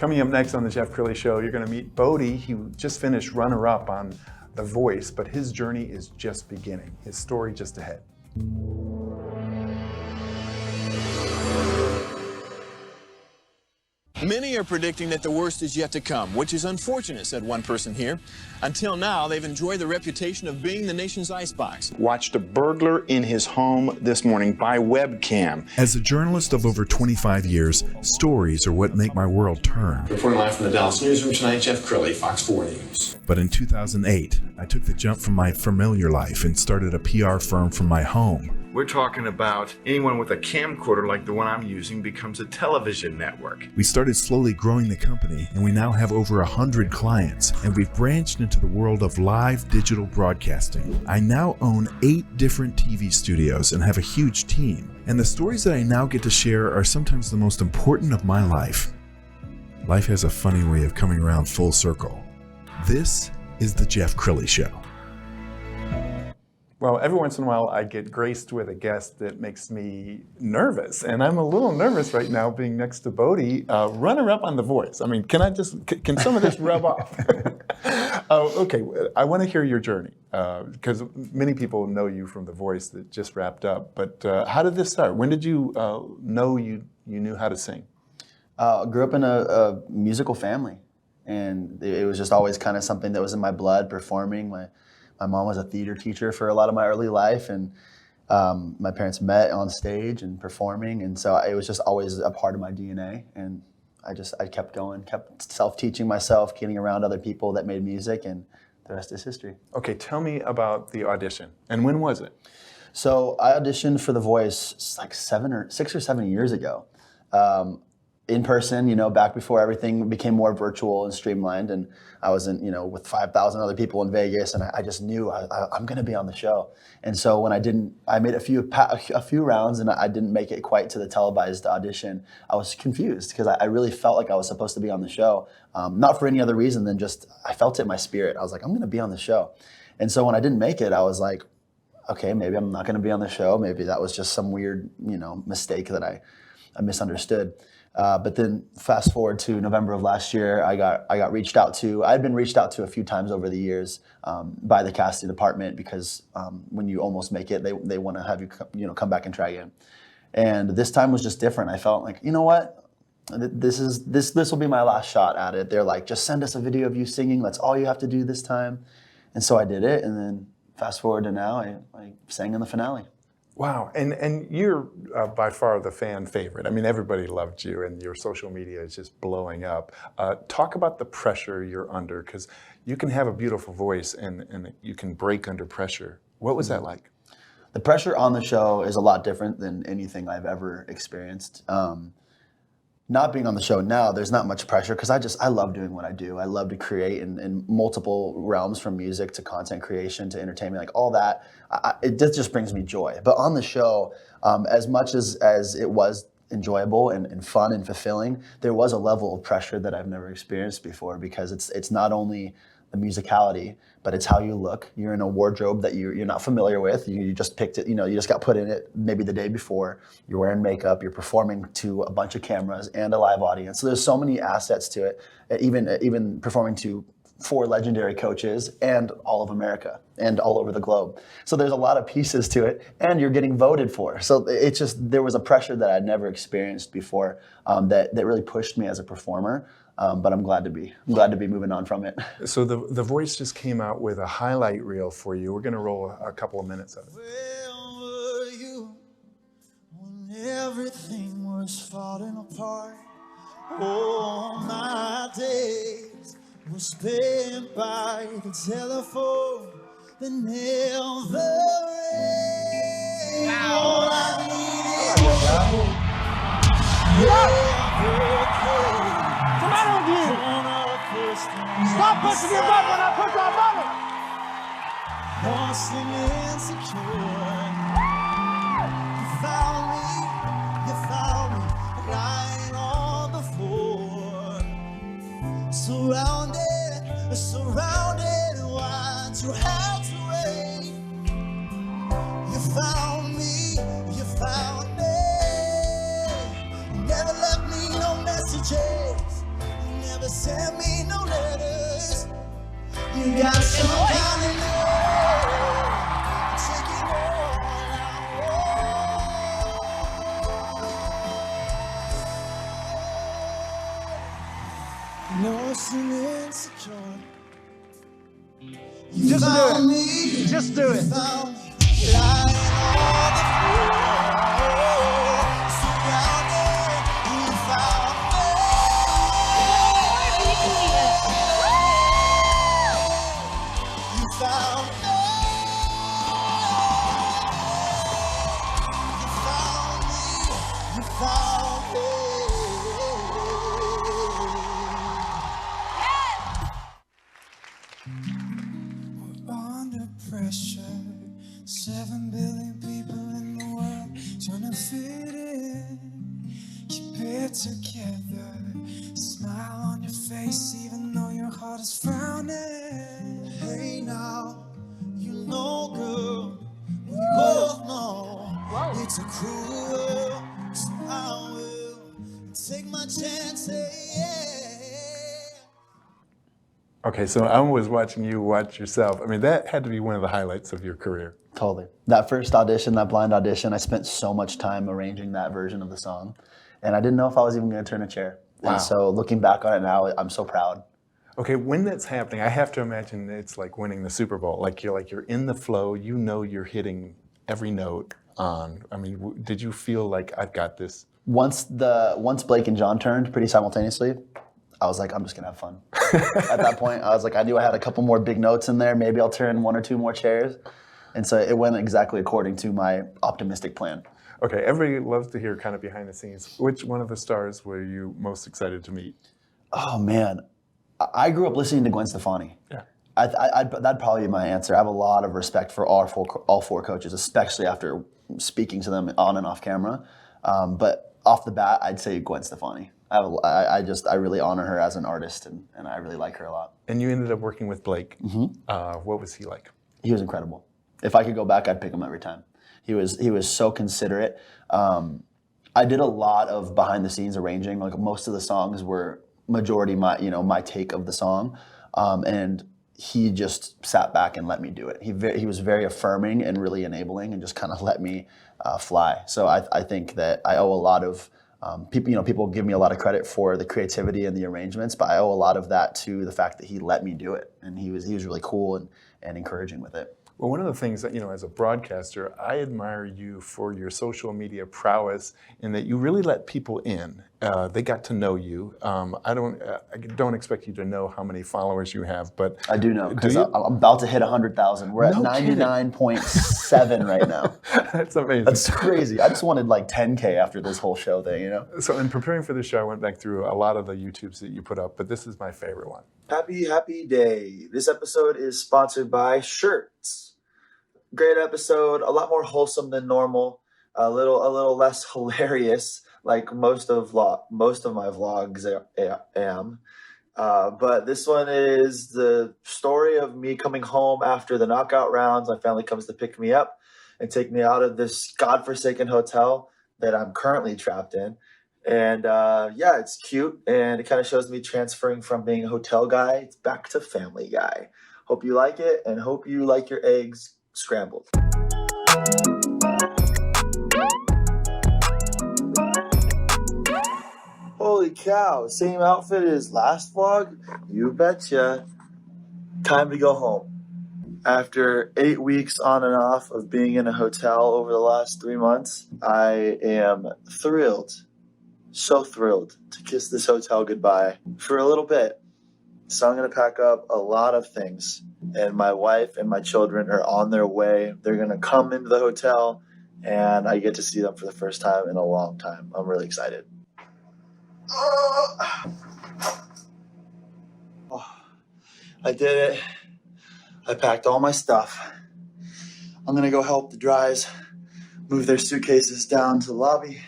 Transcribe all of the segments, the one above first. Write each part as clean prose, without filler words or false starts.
Coming up next on the Jeff Crilley Show, you're going to meet Bodie. He just finished runner-up on The Voice, but his journey is just beginning. His story just ahead. Many are predicting that the worst is yet to come, which is unfortunate, said one person here. Until now, they've enjoyed the reputation of being the nation's icebox. Watched a burglar in his home this morning by webcam. As a journalist of over 25 years, stories are what make my world turn. Reporting live from the Dallas newsroom tonight, Jeff Crilley, Fox 4 News. But in 2008, I took the jump from my familiar life and started a PR firm from my home. We're talking about anyone with a camcorder like the one I'm using becomes a television network. We started slowly growing the company, and we now have over 100 clients, and we've branched into the world of live digital broadcasting. I now own 8 different TV studios and have a huge team. And the stories that I now get to share are sometimes the most important of my life. Life has a funny way of coming around full circle. This is the Jeff Crilley Show. Well, every once in a while I get graced with a guest that makes me nervous, and I'm a little nervous right now being next to Bodie, runner-up on The Voice. I mean, can some of this rub off? Okay, I want to hear your journey, because many people know you from The Voice that just wrapped up, but how did this start? When did you know you knew how to sing? I grew up in a musical family, and it was just always kind of something that was in my blood, performing. My mom was a theater teacher for a lot of my early life, and my parents met on stage and performing, and so it was just always a part of my DNA. And I kept going, kept self-teaching myself, getting around other people that made music, and the rest is history. Okay, tell me about the audition, and when was it? So I auditioned for The Voice like 6 or 7 years ago. In person, back before everything became more virtual and streamlined, and I was with 5,000 other people in Vegas, and I just knew I'm going to be on the show. And so when I made a few rounds and I didn't make it quite to the televised audition, I was confused because I really felt like I was supposed to be on the show, not for any other reason than just I felt it in my spirit. I was like, I'm going to be on the show. And so when I didn't make it, I was like, okay, maybe I'm not going to be on the show. Maybe that was just some weird mistake that I misunderstood. But then fast forward to November of last year, I got reached out to. I'd been reached out to a few times over the years by the casting department because when you almost make it, they want to have you come back and try again. And this time was just different. I felt like, you know what, this will be my last shot at it. They're like, just send us a video of you singing. That's all you have to do this time. And so I did it. And then fast forward to now, I sang in the finale. Wow, and you're by far the fan favorite. I mean, everybody loved you, and your social media is just blowing up. Talk about the pressure you're under, because you can have a beautiful voice, and you can break under pressure. What was that like? The pressure on the show is a lot different than anything I've ever experienced. Not being on the show now, there's not much pressure because I love doing what I do. I love to create in multiple realms, from music to content creation to entertainment, like all that. It just brings me joy. But on the show, as much as it was enjoyable and fun and fulfilling, there was a level of pressure that I've never experienced before, because it's not only the musicality, but it's how you look. You're in a wardrobe that you're not familiar with. You just picked it, you just got put in it maybe the day before. You're wearing makeup, you're performing to a bunch of cameras and a live audience. So there's so many assets to it, even performing to 4 legendary coaches and all of America and all over the globe. So there's a lot of pieces to it, and you're getting voted for. So it's just, there was a pressure that I'd never experienced before that really pushed me as a performer. But I'm glad to be moving on from it. So the Voice just came out with a highlight reel for you. We're going to roll a couple of minutes of it. Where were you when everything was falling apart? All my days were spent by the telephone that never rang. All I needed was Stop pushing your butt when I push my button! Lost and insecure. You found me lying on the floor. Surrounded, why'd you have to wait? You found me. Never left me no messages. never sent me no letters. You got some kind of love, taking all I want. Lost and insecure. You Just do found it. me. Just do it. Found me lying on the floor. Surrounded, you found me. You found me. You found me. You found me. We're under pressure. 7 billion people in the world trying to fit in. Keep it together. Smile on your face even though your heart is frowning. Hey now, you know, girl, we both know it's a cruel world, so I will take my chances. Okay, so I was watching you watch yourself. I mean, that had to be one of the highlights of your career. Totally. That first audition, that blind audition, I spent so much time arranging that version of the song. And I didn't know if I was even going to turn a chair. Wow. And so looking back on it now, I'm so proud. Okay, when that's happening, I have to imagine it's like winning the Super Bowl. Like you're in the flow, you know you're hitting every note on. I mean, did you feel like I've got this? Once Blake and John turned pretty simultaneously, I was like, I'm just gonna have fun. At that point, I was like, I knew I had a couple more big notes in there. Maybe I'll turn 1 or 2 more chairs. And so it went exactly according to my optimistic plan. Okay, everybody loves to hear kind of behind the scenes. Which one of the stars were you most excited to meet? Oh man, I grew up listening to Gwen Stefani. Yeah. That'd probably be my answer. I have a lot of respect for all four coaches, especially after speaking to them on and off camera. But off the bat, I'd say Gwen Stefani. I really honor her as an artist, and I really like her a lot. And you ended up working with Blake. Mm-hmm. What was he like? He was incredible. If I could go back, I'd pick him every time. He was so considerate. I did a lot of behind the scenes arranging. Like most of the songs were majority my take of the song, and he just sat back and let me do it. He was very affirming and really enabling, and just kind of let me fly. So I think that I owe a lot of people. People give me a lot of credit for the creativity and the arrangements, but I owe a lot of that to the fact that he let me do it, and he was really cool and encouraging with it. Well, one of the things that, as a broadcaster, I admire you for your social media prowess in that you really let people in. They got to know you. I don't expect you to know how many followers you have, but I do know, because I'm about to hit 100,000. We're at 99.7 right now. That's amazing. That's crazy. I just wanted like 10K after this whole show thing, So in preparing for the show, I went back through a lot of the YouTubes that you put up, but this is my favorite one. Happy day. This episode is sponsored by Shirts. Great episode, a lot more wholesome than normal, a little less hilarious, like most of my vlogs am. But this one is the story of me coming home after the knockout rounds. My family comes to pick me up and take me out of this godforsaken hotel that I'm currently trapped in. And it's cute, and it kind of shows me transferring from being a hotel guy back to family guy. Hope you like it, and hope you like your eggs scrambled. Holy cow, same outfit as last vlog? You betcha. Time to go home. After 8 weeks on and off of being in a hotel over the last 3 months, I am thrilled, so thrilled to kiss this hotel goodbye for a little bit. So I'm going to pack up a lot of things, and my wife and my children are on their way. They're going to come into the hotel, and I get to see them for the first time in a long time. I'm really excited. I did it. I packed all my stuff. I'm going to go help the Dries move their suitcases down to the lobby,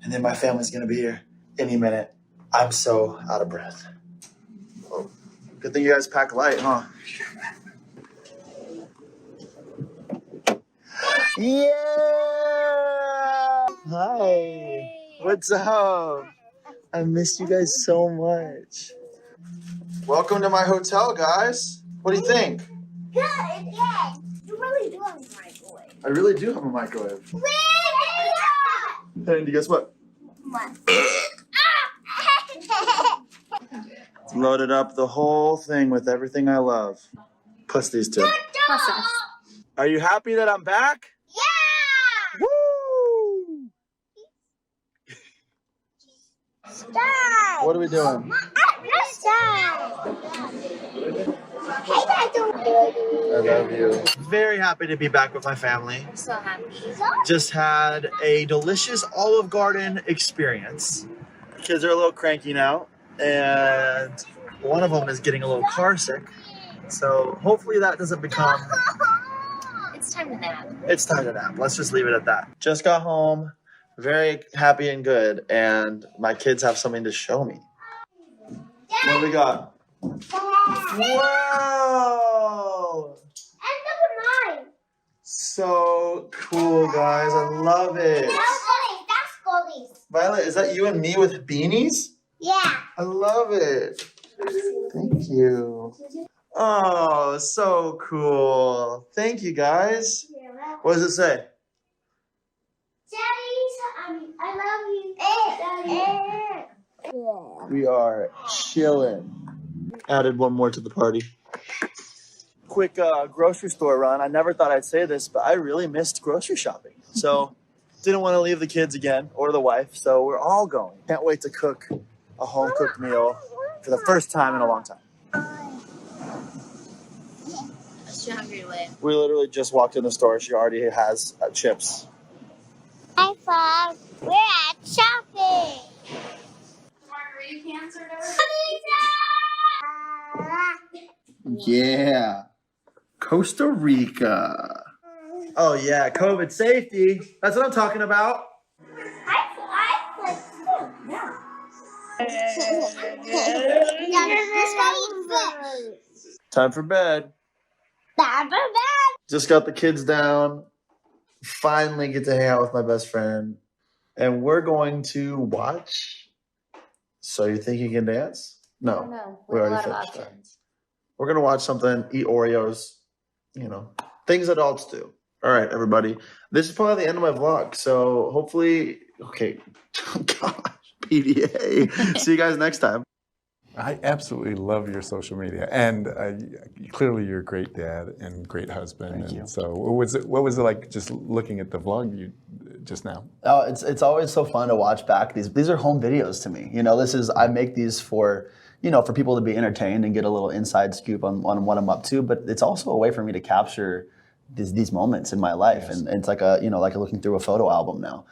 and then my family's going to be here any minute. I'm so out of breath. Good thing you guys pack light, huh? Yeah! Hi! What's up? I missed you guys so much. Welcome to my hotel, guys. What do you think? Good, yeah. You really do have a microwave. I really do have a microwave. And guess what? What? Loaded up the whole thing with everything I love. Plus these two. Plus us. Are you happy that I'm back? Yeah! Woo! Stop! What are we doing? Stop! Hey, I love you. Very happy to be back with my family. So happy. Just had a delicious Olive Garden experience. Kids are a little cranky now, and one of them is getting a little car sick. So hopefully that doesn't become... It's time to nap. It's time to nap. Let's just leave it at that. Just got home, very happy and good, and my kids have something to show me. What do we got? Whoa! And look at mine. So cool, guys. I love it. That's Goldie's. Violet, is that you and me with beanies? Yeah. I love it. Thank you. Oh, so cool. Thank you, guys. What does it say? I love you. We are chilling. Added one more to the party. Quick grocery store run. I never thought I'd say this, but I really missed grocery shopping. So didn't want to leave the kids again or the wife. So we're all going. Can't wait to cook a home cooked meal for the first time in a long time. She hungry with. We literally just walked in the store. She already has chips. Hi, Fog. We're at shopping. Margarita cans or whatever? Yeah. Costa Rica. Oh, yeah. COVID safety. That's what I'm talking about. Time for bed. Just got the kids down. Finally get to hang out with my best friend. And we're going to watch So You Think You Can Dance? No. No, we already finished that. We're going to watch something, eat Oreos, you know, things adults do. All right, everybody. This is probably the end of my vlog. So hopefully, okay. Gosh, PDA. See you guys next time. I absolutely love your social media, and clearly you're a great dad and great husband. Thank you. So what was it like just looking at the vlog you just now? Oh, it's always so fun to watch back. These are home videos to me. You know, I make these for, you know, for people to be entertained and get a little inside scoop on what I'm up to. But it's also a way for me to capture these moments in my life, and it's like like looking through a photo album now.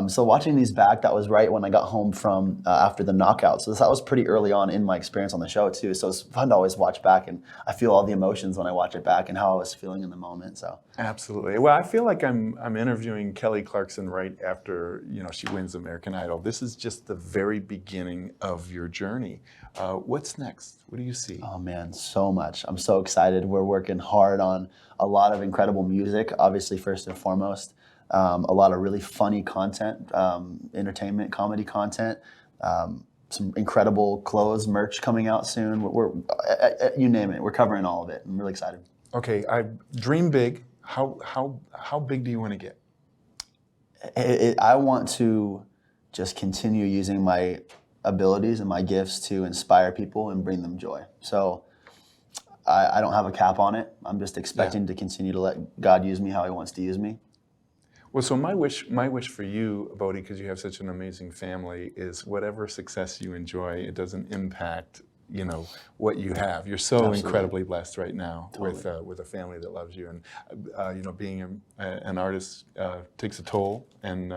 So watching these back, that was right when I got home from after the knockout. So that was pretty early on in my experience on the show too. So it's fun to always watch back, and I feel all the emotions when I watch it back and how I was feeling in the moment. So absolutely. Well, I feel like I'm interviewing Kelly Clarkson right after she wins American Idol. This is just the very beginning of your journey. What's next? What do you see? Oh man, so much. I'm so excited. We're working hard on a lot of incredible music, obviously first and foremost. A lot of really funny content, entertainment, comedy content, some incredible clothes, merch coming out soon. We're you name it, we're covering all of it. I'm really excited. Okay, I dream big. How big do you want to get? I want to just continue using my abilities and my gifts to inspire people and bring them joy. So I don't have a cap on it. I'm just expecting to continue to let God use me how He wants to use me. Well, so my wish for you, Bodie, because you have such an amazing family, is whatever success you enjoy, it doesn't impact, what you have. You're so Absolutely. Incredibly blessed right now Totally. with a family that loves you, and being an artist takes a toll, and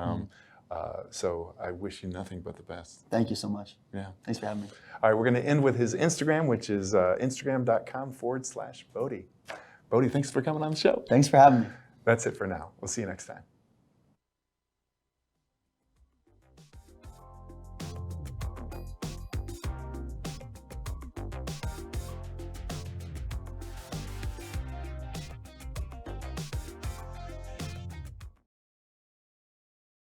so I wish you nothing but the best. Thank you so much. Yeah. Thanks for having me. All right, we're going to end with his Instagram, which is instagram.com/Bodie. Bodie, thanks for coming on the show. Thanks for having me. That's it for now. We'll see you next time.